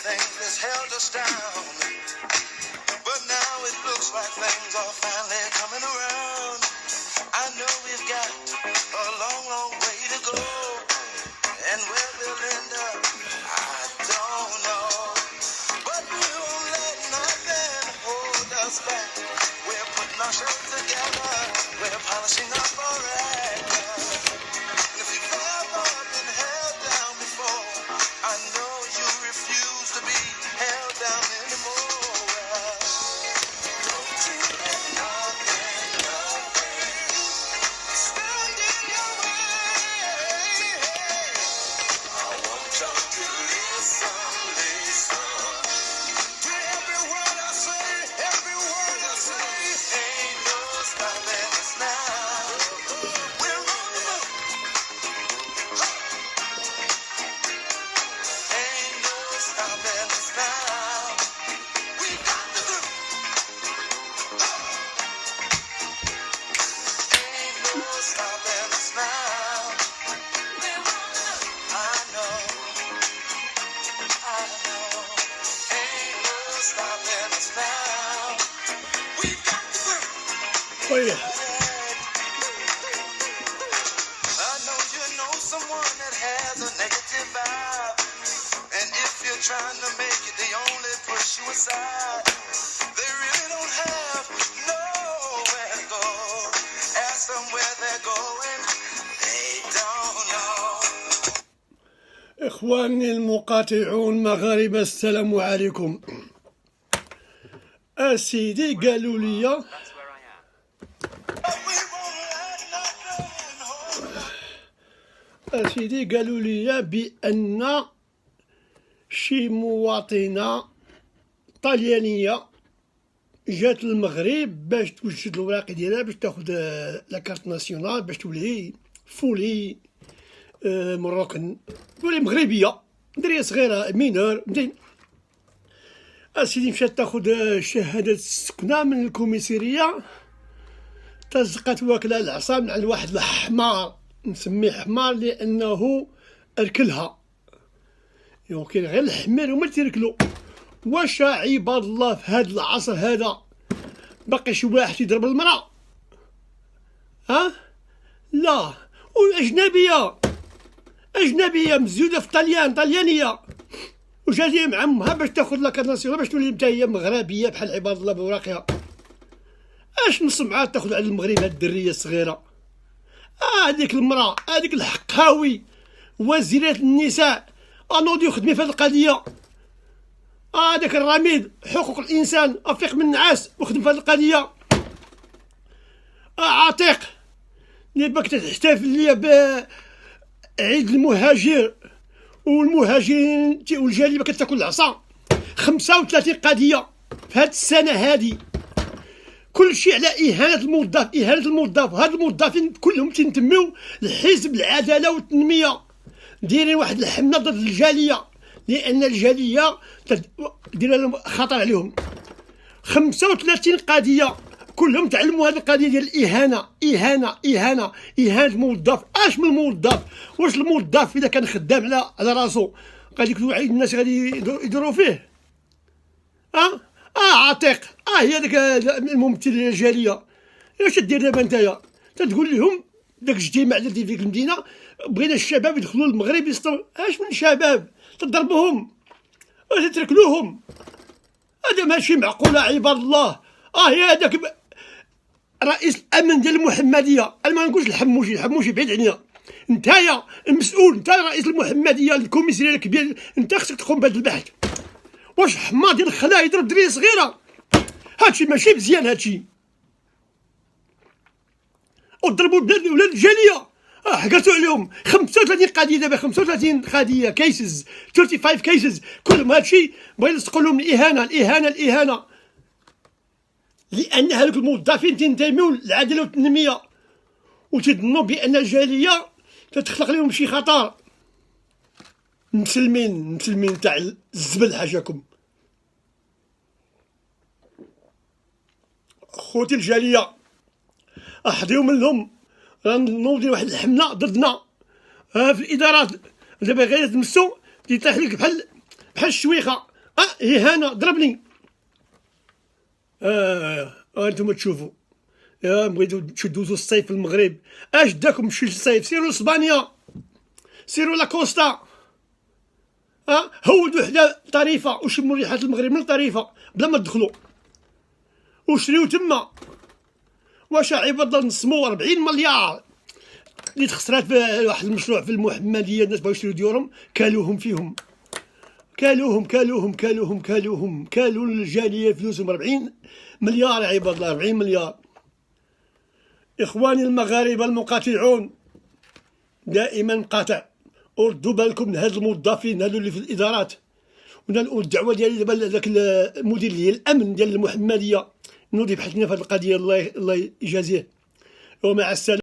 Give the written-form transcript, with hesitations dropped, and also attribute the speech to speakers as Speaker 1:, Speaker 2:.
Speaker 1: things that's held us down. But now it looks like things are finally coming around. I know we've got a long, long way to go. And where we'll end up, I don't know. But we won't let nothing hold us back. We're putting our show together. We're polishing up our act. And if you've ever been held down before, I know you refuse to be held down anymore. Don't you let nothing stand in your way. I want y'all to listen to every word I say, every word I say. Ain't no stopping us now. We're on the move. Ain't no stopping us now. We got to do. Ain't no stopping us now. We're on the move. I know. Ain't no stopping us now. We got to do.
Speaker 2: طيب
Speaker 1: I know you know someone that has a negative vibe. And if you're trying to make it, they only push you aside. They really don't have nowhere to go. Ask them where they're going. They don't know.
Speaker 2: إخواني المقاطعون المغاربة السلام عليكم. أسيدي قالوا لي
Speaker 1: But we won't let nothing hold us.
Speaker 2: أسيدي قالوا لي بأن شي مواطنة طليانية جات المغرب باش توجد الوراق ديالها باش تاخد لاكارت ناسيونال باش تولي فولي مروكن تولي مغربية درية صغيرة مينور مزيان. أسيدي مشات تاخد شهادة السكنة من الكوميسارية تزقت واكلة العصا من عند واحد الحمار نسميه حمار لأنه أركلها يمكن غير الحمير هما اللي تيركلو. واش عباد الله في هذا العصر هذا باقي شي واحد يضرب المرأة؟ ها؟ لا. أجنبية مزيودة في طليانية وجاية مع أمها باش تاخد لاكارت ناسيونال باش تولي نتا هي مغربية بحال عباد الله بوراقها. اش نسمعها تاخد على المغرب هاد الدرية الصغيرة؟ هاديك المرأة هاديك الحقاوي وزيرة النساء انوضي خدمي في هاد القضية. هذاك الرميد حقوق الانسان افيق من النعاس وخدم في هاد القضية. عتيق اللي باك تحتفل ليا بعيد المهاجر والمهاجرين والجالية باك تاكل العصا. 35 قضية في هاد السنة هادي كل شيء على إهانة الموظف. هاد الموظفين كلهم تنتميو لحزب العدالة والتنمية دايرين واحد الحملة ضد الجالية لأن الجالية دايرة لهم خطر عليهم. 35 قضية كلهم تعلموا هذه القضية ديال الإهانة الموظف. اش من الموظف؟ واش الموظف إذا كان خدام على راسو غادي يوعي الناس غادي يديروا فيه؟ عتيق هي داك الممثل الجاليه. اش تدير دابا نتايا؟ تتقول لهم داك الاجتماع اللي في المدينه بغينا الشباب يدخلوا المغرب يسطروا. اش من شباب؟ تضربوهم وتتركلوهم؟ هذا ماشي معقوله عباد الله. هي هذاك رئيس الامن ديال المحمديه. انا ما نقولش الحموشي بعيد علينا. نتايا المسؤول، نتايا رئيس المحمديه الكوميساريه الكبير، انت خصك تقوم بهذا البحث. واش حمار ديال الخلا يضرب دريه صغيره؟ هادشي ماشي مزيان هادشي. وضربوا ولاد الجاليه حكرتوا عليهم. 35 قضيه دابا، 35 قضيه كيسز، 35 كيسز كلهم هادشي بغينا نلصقوا لهم الإهانة لأن هذوك الموظفين تنتميو للعدالة والتنمية وتظنوا بأن الجاليه تتخلق لهم شي خطر. مسلمين تاع الزبل حاجاكم. خوتي الجاليه احضروا منهم غنوضي واحد الحمله ضدنا في الادارات. دابا غير تمسو تيطيح لك بحال بحال الشويخه. هي هنا ضربني. انتم تشوفوا، بغيتو تشدوزو الصيف في المغرب، اش داكم مشي للصيف؟ سيروا لاسبانيا، سيروا لاكوستا، هودوا حدا طريفه وشموا ريحه المغرب من طريفه بلا ما تدخلوا، وشريو تما. واش عباد الله نصموا 40 مليار اللي تخسرات في واحد المشروع في المحمديه، الناس بغاو يشريو ديورهم، كالوهم فيهم، كالوا الجاليه فلوسهم 40 مليار يا عباد الله، 40 مليار. إخواني المغاربة المقاطعون، دائما مقاطع، وردوا بالكم لهاد الموظفين هادو اللي في الإدارات. والدعوة ديالي دابا لذاك المدير ديال الأمن ديال المحمدية، نوضي بحث لنا في هاد القضية، الله يجازيه. ومع السلامة.